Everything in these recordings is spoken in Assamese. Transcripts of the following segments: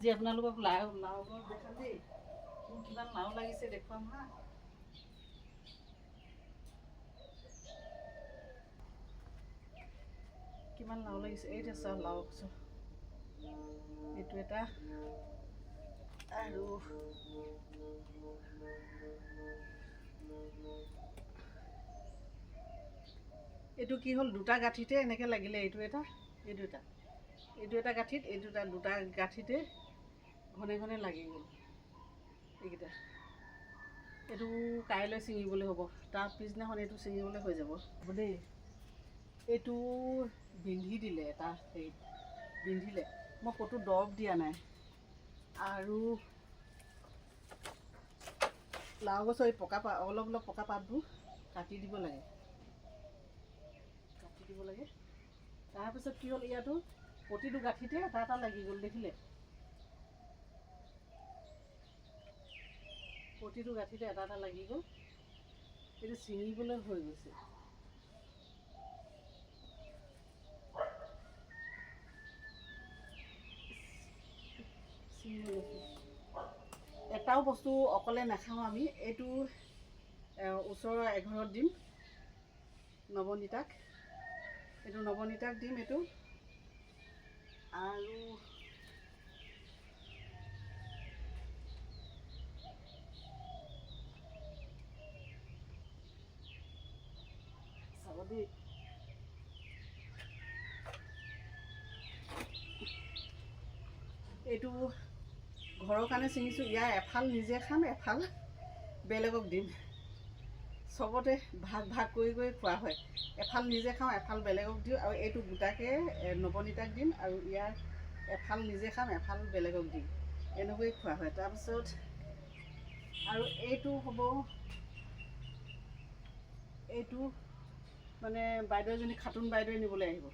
আজি আপোনালোকক লাওবোৰ দেখাম দেই। মোৰ কিমান লাও লাগিছে দেখুৱাম হা। কিমান লাও লাগিছে এইটা চাওক লাও গছৰ। এইটো এটা আৰু এইটো কি হ'ল দুটা গাঁঠিতে এনেকৈ লাগিলে। এইটো এটা গাঁঠিত দুটা গাঁঠিতে ঘনে ঘনে লাগি গ'ল এইকেইটা। এইটো কাইলৈ ছিঙিবলৈ হ'ব, তাৰ পিছদিনাখন এইটো ছিঙিবলৈ হৈ যাব হ'ব দেই। এইটো বিন্ধি দিলে, এটা হেৰিত বিন্ধিলে। মই ক'তো দৰৱ দিয়া নাই। আৰু লাও গছৰ এই অলপ পকা পাতবোৰ কাটি দিব লাগে। তাৰপিছত কি হ'ল, ইয়াতো প্ৰতিটো গাঁঠিতে এটা এটা লাগি গ'ল দেখিলে। প্ৰতিটো গাঁঠিতে এটা এটা লাগি গ'ল। এইটো ছিঙিবলৈ হৈ গৈছে। এটাও বস্তু অকলে নাখাওঁ আমি। এইটো ওচৰৰ এঘৰত দিম, নৱনীতাক দিম এইটো। আৰু চাব দেই, এইটো ঘৰৰ কাৰণে ছিঙিছোঁ। ইয়াৰ এফাল নিজে খাম, এফাল বেলেগক দিম। চবতে ভাগ কৰি খোৱা হয়। এফাল নিজে খাওঁ, এফাল বেলেগক দিওঁ। আৰু এইটো গোটাকে নৱনীতাক দিম, আৰু ইয়াৰ এফাল নিজে খাম, এফাল বেলেগক দিম। এনেকৈয়ে খোৱা হয়। তাৰপিছত আৰু এইটো হ'ব, এইটো মানে বাইদেউ এজনী খাতুন বাইদেৱে নিবলৈ আহিব।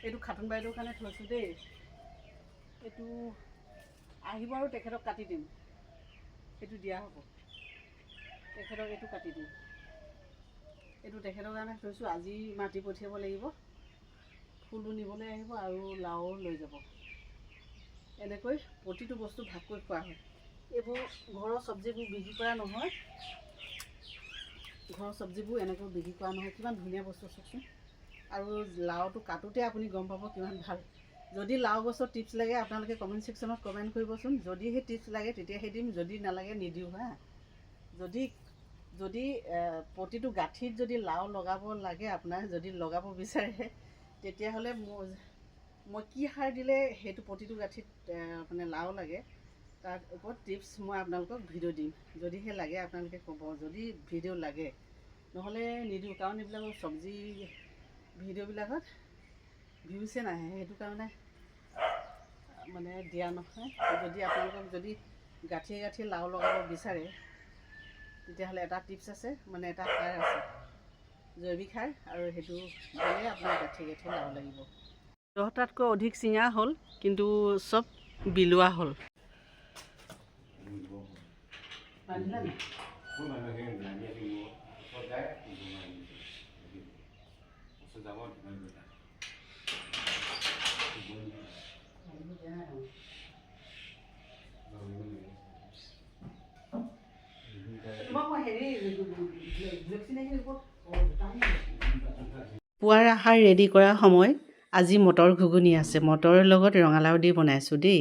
এইটো খাতুন বাইদেউৰ কাৰণে থৈছোঁ দেই। এইটো আহিব আৰু তেখেতক কাটি দিম। এইটো দিয়া হ'ব তেখেতক, এইটো কাটি দিম। এইটো তেখেতৰ কাৰণে থৈছোঁ। আজি মাতি পঠিয়াব লাগিব। ফুলো নিবলৈ আহিব আৰু লাও লৈ যাব। এনেকৈ প্ৰতিটো বস্তু ভাগ কৰি খোৱা হয়। এইবোৰ ঘৰৰ চব্জিবোৰ বিক্ৰী কৰা নহয়। এনেকৈ বিক্ৰী কৰা নহয়। কিমান ধুনীয়া বস্তু চাওকচোন। আৰু লাওটো কাটোতে আপুনি গম পাব কিমান ভাল। যদি লাও গছৰ টিপছ লাগে আপোনালোকে কমেণ্ট ছেকশ্যনত কমেণ্ট কৰিবচোন। যদিহে টিপছ লাগে তেতিয়াহে দিম, যদি নালাগে নিদিওঁ হা। যদি প্ৰতিটো গাঁঠিত যদি লাও লগাব লাগে, আপোনাৰ যদি লগাব বিচাৰে, তেতিয়াহ'লে মই কি সাৰ দিলে সেইটো প্ৰতিটো গাঁঠিত মানে লাও লাগে, তাৰ ওপৰত টিপছ মই আপোনালোকক ভিডিঅ' দিম। যদিহে লাগে আপোনালোকে ক'ব, যদি ভিডিঅ' লাগে। নহ'লে নিদিওঁ, কাৰণ এইবিলাকৰ চব্জি ভিডিঅ'বিলাকত ভিউছে নাহে, সেইটো কাৰণে মানে দিয়া নহয়। যদি আপোনালোকক যদি গাঁঠিয়ে লাও লগাব বিচাৰে, তেতিয়াহ'লে এটা টিপছ আছে, মানে এটা সাৰ আছে, জৈৱিক সাৰ। আৰু সেইটো দিলে আপোনাৰ গাঁঠিয়ে লাও লাগিব। 10টাতকৈ অধিক চিঙা হ'ল, কিন্তু চব বিলোৱা হ'ল। পুৱাৰ আহাৰ ৰেডি কৰাৰ সময়। আজি মটৰ ঘুগুনি আছে। মটৰৰ লগত ৰঙালাও দি বনাইছোঁ দেই।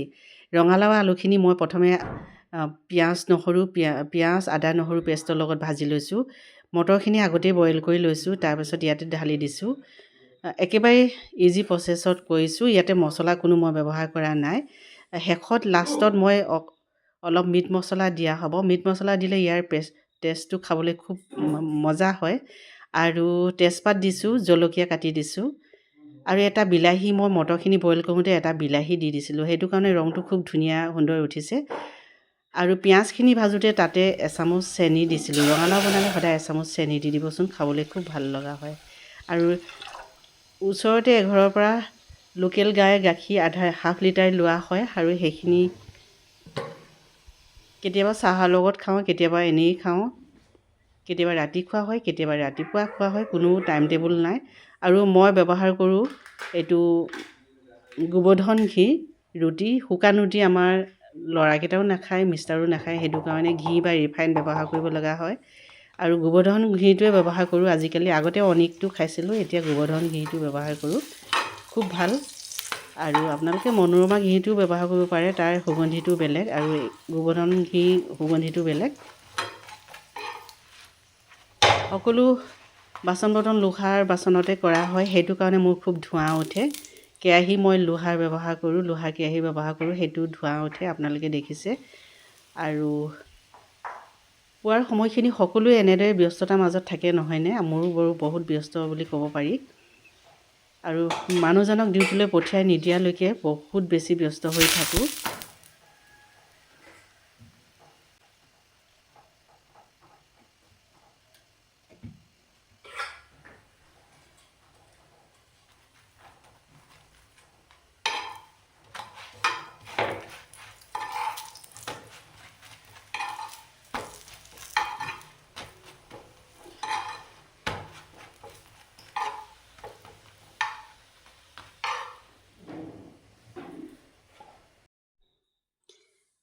ৰঙালাও আলুখিনি মই প্ৰথমে পিঁয়াজ আদা নহৰু পেষ্টৰ লগত ভাজি লৈছোঁ। মটৰখিনি আগতেই বইল কৰি লৈছোঁ। তাৰপিছত ইয়াতে ঢালি দিছোঁ। একেবাৰে ইজি প্ৰচেছত কৰিছোঁ। ইয়াতে মছলা কোনো মই ব্যৱহাৰ কৰা নাই। শেষত লাষ্টত মই অলপ মিট মছলা দিয়া হ'ব। মিট মছলা দিলে ইয়াৰ টেষ্টটো খাবলৈ খুব মজা হয়। আৰু তেজপাত দিছোঁ, জলকীয়া কাটি দিছোঁ। আৰু এটা বিলাহী, মই মটৰখিনি বইল কৰোঁতে এটা বিলাহী দি দিছিলোঁ। সেইটো কাৰণে ৰংটো খুব ধুনীয়া সুন্দৰ উঠিছে। আৰু পিঁয়াজখিনি ভাজোঁতে তাতে এচামুচ চেনি দিছিলোঁ। ৰঙালাও বনালে সদায় এচামুচ চেনি দি দিবচোন, খাবলৈ খুব ভাল লগা হয়। আৰু ওচৰতে এঘৰৰ পৰা লোকেল গাইৰ গাখীৰ হাফ লিটাৰ লোৱা হয়। আৰু সেইখিনি কেতিয়াবা চাহৰ লগত খাওঁ, কেতিয়াবা এনেই খাওঁ, কেতিয়াবা ৰাতি খোৱা হয়, কেতিয়াবা ৰাতিপুৱা খোৱা হয়। কোনো টাইম টেবুল নাই। আৰু মই ব্যৱহাৰ কৰোঁ এইটো গোবৰ্ধন ঘি, ৰুটি শুকান ৰুটি আমাৰ ল'ৰাকেইটাও নাখায়, মিষ্টাৰো নাখায়, সেইটো কাৰণে ঘি বা ৰিফাইন ব্যৱহাৰ কৰিব লগা হয়। আৰু গোবৰ্ধন ঘিটোৱে ব্যৱহাৰ কৰোঁ আজিকালি। আগতে অনিকটো খাইছিলোঁ, এতিয়া গোবৰ্ধন ঘিটো ব্যৱহাৰ কৰোঁ, খুব ভাল। আৰু আপোনালোকে মনোৰমা ঘিটো ব্যৱহাৰ কৰিব পাৰে, তাৰ সুগন্ধিটো বেলেগ আৰু গোবৰ্ধন ঘি সুগন্ধিটো বেলেগ। সকলো বাচন বৰ্তন লোহাৰ বাচনতে কৰা হয়, সেইটো কাৰণে মোৰ খুব ধোঁৱা উঠে। কেৰাহী মই লোহাৰ ব্যৱহাৰ কৰোঁ, লোহাৰ কেৰাহী ব্যৱহাৰ কৰোঁ, সেইটো ধোঁৱা উঠে, আপোনালোকে দেখিছে। আৰু পুৱাৰ সময়খিনি সকলোৱে এনেদৰে ব্যস্ততাৰ মাজত থাকে নহয়নে? মোৰো বাৰু বহুত ব্যস্ত বুলি ক'ব পাৰি। আৰু মানুহজনক ডিউটিলৈ পঠিয়াই নিদিয়ালৈকে বহুত বেছি ব্যস্ত হৈ থাকোঁ।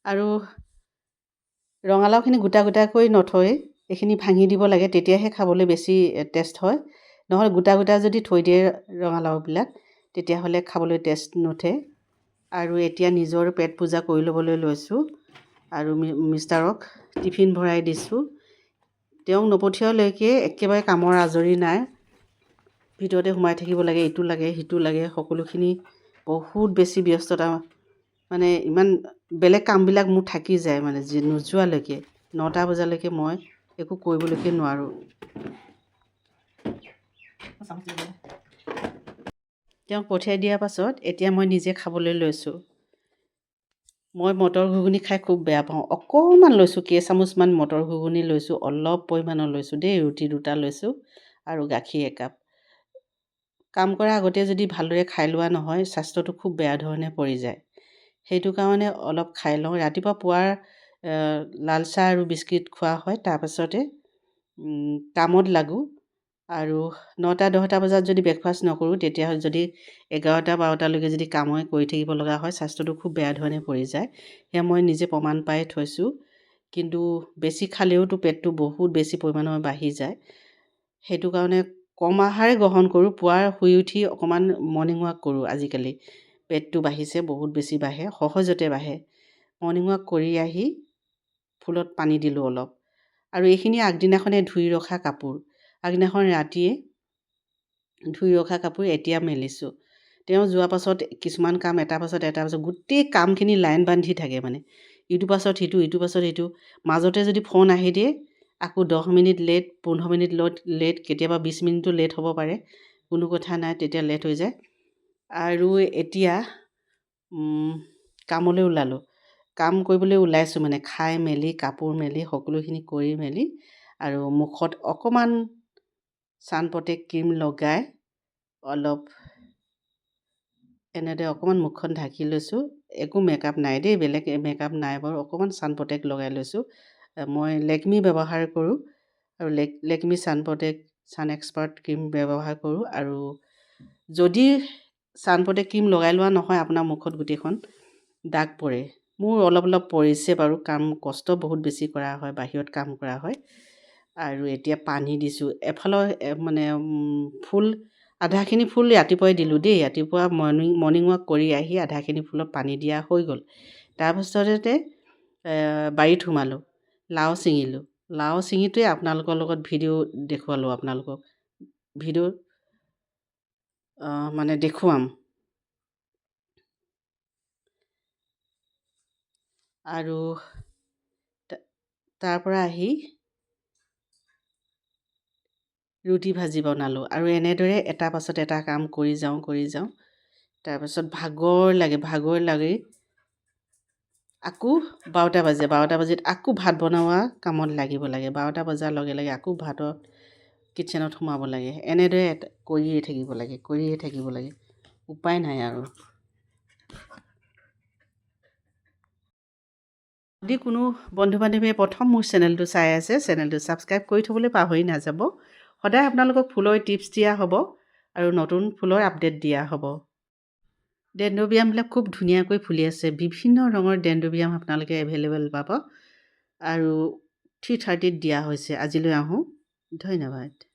আৰু ৰঙালাওখিনি গোটা গোটাকৈ নথৈ এইখিনি ভাঙি দিব লাগে, তেতিয়াহে খাবলৈ বেছি টেষ্ট হয়। নহ'লে গোটা গোটা যদি থৈ দিয়ে ৰঙালাওবিলাক, তেতিয়াহ'লে খাবলৈ টেষ্ট নুঠে। আৰু এতিয়া নিজৰ পেট পূজা কৰি ল'বলৈ লৈছোঁ। আৰু মিষ্টাৰক টিফিন ভৰাই দিছোঁ। তেওঁক নপঠিওৱালৈকে একেবাৰে কামৰ আজৰি নাই, ভিতৰতে সোমাই থাকিব লাগে, ইটো লাগে সিটো লাগে, সকলোখিনি বহুত বেছি ব্যস্ততা। মানে ইমান বেলেগ কামবিলাক মোৰ থাকি যায়, মানে নোযোৱালৈকে 9টা বজালৈকে মই একো কৰিবলৈকে নোৱাৰোঁ। তেওঁক পঠিয়াই দিয়াৰ পাছত এতিয়া মই নিজে খাবলৈ লৈছোঁ। মই মটৰ ঘুগুনি খাই খুব বেয়া পাওঁ। অকণমান লৈছোঁ, কেইচামুচমান মটৰ ঘুগুনি লৈছোঁ, অলপ পৰিমাণৰ লৈছোঁ দেই, ৰুটি 2টা লৈছোঁ আৰু গাখীৰ একাপ। কাম কৰাৰ আগতে যদি ভালদৰে খাই লোৱা নহয়, স্বাস্থ্যটো খুব বেয়া ধৰণে পৰি যায়। সেইটো কাৰণে অলপ খাই লওঁ। ৰাতিপুৱা পুৱাৰ লাল চাহ আৰু বিস্কুট খোৱা হয়, তাৰপাছতে কামত লাগোঁ। আৰু 9টা 10টা বজাত যদি ব্ৰেকফাষ্ট নকৰোঁ, তেতিয়াহ'লে যদি 11টা 12টালৈকে যদি কামে কৰি থাকিব লগা হয়, স্বাস্থ্যটো খুব বেয়া ধৰণে পৰি যায়। সেয়া মই নিজে প্ৰমাণ পাই থৈছোঁ। কিন্তু বেছি খালেওতো পেটটো বহুত বেছি পৰিমাণৰ বাঢ়ি যায়। সেইটো কাৰণে কম আহাৰে গ্ৰহণ কৰোঁ। পুৱাৰ শুই উঠি অকণমান মৰ্ণিং ৱাক কৰোঁ আজিকালি। পেটটো বাঢ়িছে, বহুত বেছি বাঢ়ে, সহজতে বাঢ়ে। মৰ্ণিং ৱাক কৰি আহি ফুলত পানী দিলোঁ অলপ। আৰু এইখিনি আগদিনাখনে ধুই ৰখা কাপোৰ, আগদিনাখন ৰাতিয়ে ধুই ৰখা কাপোৰ এতিয়া মেলিছোঁ। তেওঁ যোৱাৰ পাছত কিছুমান কাম এটাৰ পাছত গোটেই কামখিনি লাইন বান্ধি থাকে, মানে ইটোৰ পাছত সিটো, ইটোৰ পাছত সিটো। মাজতে যদি ফোন আহি দিয়ে, আকৌ 10 মিনিট লেট, 15 মিনিট লেট, কেতিয়াবা 20 মিনিটো লেট হ'ব পাৰে, কোনো কথা নাই, তেতিয়া লেট হৈ যায়। আৰু এতিয়া কামলৈ ওলালোঁ। কাম কৰিবলৈ ওলাইছোঁ, মানে খাই মেলি কাপোৰ মেলি সকলোখিনি কৰি মেলি আৰু মুখত অকণমান ছানপটেক ক্ৰীম লগাই অলপ এনেদৰে অকণমান মুখখন ঢাকি লৈছোঁ। একো মেকআপ নাই দেই, বেলেগ মেকআপ নাই বাৰু, অকণমান ছানপটেক লগাই লৈছোঁ। মই লেকমি ব্যৱহাৰ কৰোঁ আৰু লেকমি ছানপটেক ছান এক্সপাৰ্ট ক্ৰীম ব্যৱহাৰ কৰোঁ। আৰু যদি ছানপটেক ক্ৰীম লগাই লোৱা নহয়, আপোনাৰ মুখত গোটেইখন দাগ পৰে। মোৰ অলপ অলপ পৰিছে বাৰু, কষ্ট বহুত বেছি কৰা হয়, বাহিৰত কাম কৰা হয়। আৰু এতিয়া পানী দিছোঁ এফালৰ, মানে ফুল আধাখিনি ফুল ৰাতিপুৱাই দিলোঁ দেই। ৰাতিপুৱা মৰ্ণিং ৱাক কৰি আহি আধাখিনি ফুলত পানী দিয়া হৈ গ'ল। তাৰপিছতে বাৰীত সোমালোঁ, লাও ছিঙিলোঁ। লাও ছিঙিটোৱে আপোনালোকৰ লগত ভিডিঅ' দেখুৱালোঁ, আপোনালোকক ভিডিঅ' মানে দেখুৱাম। আৰু তাৰ পৰা আহি ৰুটি ভাজি বনালোঁ। আৰু এনেদৰে এটা পাছত এটা কাম কৰি যাওঁ। তাৰপাছত ভাগৰ লাগি আকৌ 12টা বাজে। 12টা বাজিত আকৌ ভাত বনোৱা কামত লাগিব লাগে। 12টা বজাৰ লগে লগে আকৌ ভাতত কিটচেনত সোমাব লাগে। এনেদৰে কৰিয়ে থাকিব লাগে, উপায় নাই আৰু। যদি কোনো বন্ধু বান্ধৱীয়ে প্ৰথম মোৰ চেনেলটো চাই আছে, চেনেলটো ছাবস্ক্ৰাইব কৰি থ'বলৈ পাহৰি নাযাব। সদায় আপোনালোকক ফুলৰ টিপছ দিয়া হ'ব আৰু নতুন ফুলৰ আপডেট দিয়া হ'ব। ডেণ্ড্ৰবিয়ামবিলাক খুব ধুনীয়াকৈ ফুলি আছে। বিভিন্ন ৰঙৰ ডেণ্ড্ৰবিয়াম আপোনালোকে এভেইলেবল পাব আৰু 3:30ত দিয়া হৈছে। আজিলৈ আহোঁ। ধন্যবাদ।